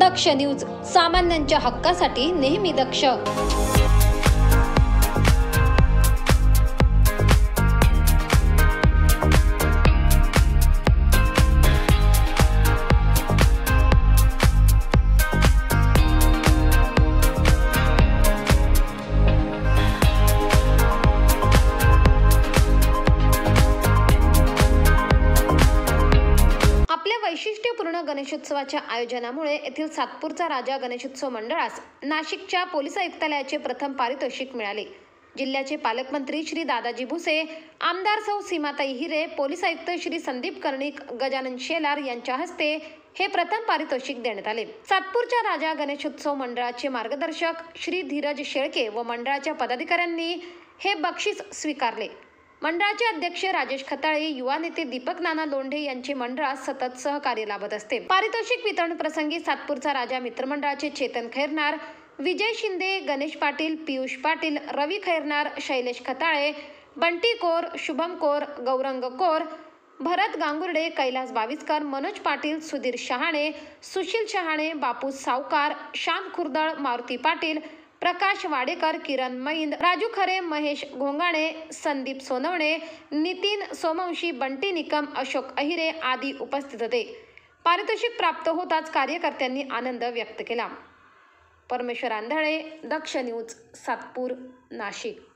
दक्ष news, सामान्यांच्या हक्कासाठी नेहमी दक्ष। वैशिष्ट्यपूर्ण गणेशोत्सवाच्या आयोजनामुळे येथील सातपूरचा राजा गणेशोत्सव मंडळास नाशिकच्या पोलीस आयुक्तालयाचे प्रथम पारितोषिक मिळाले। जिल्ह्याचे पालकमंत्री श्री दादाजी भुसे, आमदार सौ सीमाताई हिरे, पोलीस आयुक्त श्री संदीप कर्णिक, गजानन शेलार यांच्या हस्ते हे प्रथम पारितोषिक देण्यात आले। सातपूरच्या राजा गणेशोत्सव मंडळाचे मार्गदर्शक श्री धीरज शेळके व मंडळाच्या पदाधिकाऱ्यांनी हे बक्षीस स्वीकारले। मंडळाचे अध्यक्ष राजेश खताळे, युवा नेते दीपक नाना लोंढे यांचे मंडळात सतत सहकार्य लाभत असते। पारितोषिक वितरण प्रसंगी सातपूरचा राजा मित्रमंडळाचे चेतन खैरनार, विजय शिंदे, गणेश पाटील, पियुष पाटील, रवी खैरनार, शैलेश खताळे, बंटी कोर, शुभम कोर, गौरंग कोर, भरत गांगुर्डे, कैलास बाविस्कर, मनोज पाटील, सुधीर शहाणे, सुशील शहाणे, बापू सावकार, श्याम खुर्दळ, मारुती पाटील, प्रकाश वाडेकर, किरण मैंद, राजू खरे, महेश घोंगाणे, संदीप सोनवणे, नितीन सोमवंशी, बंटी निकम, अशोक अहिरे आदी उपस्थित होते। पारितोषिक प्राप्त होताच कार्यकर्त्यांनी आनंद व्यक्त केला। परमेश्वर आंधळे, दक्ष न्यूज, सातपूर, नाशिक।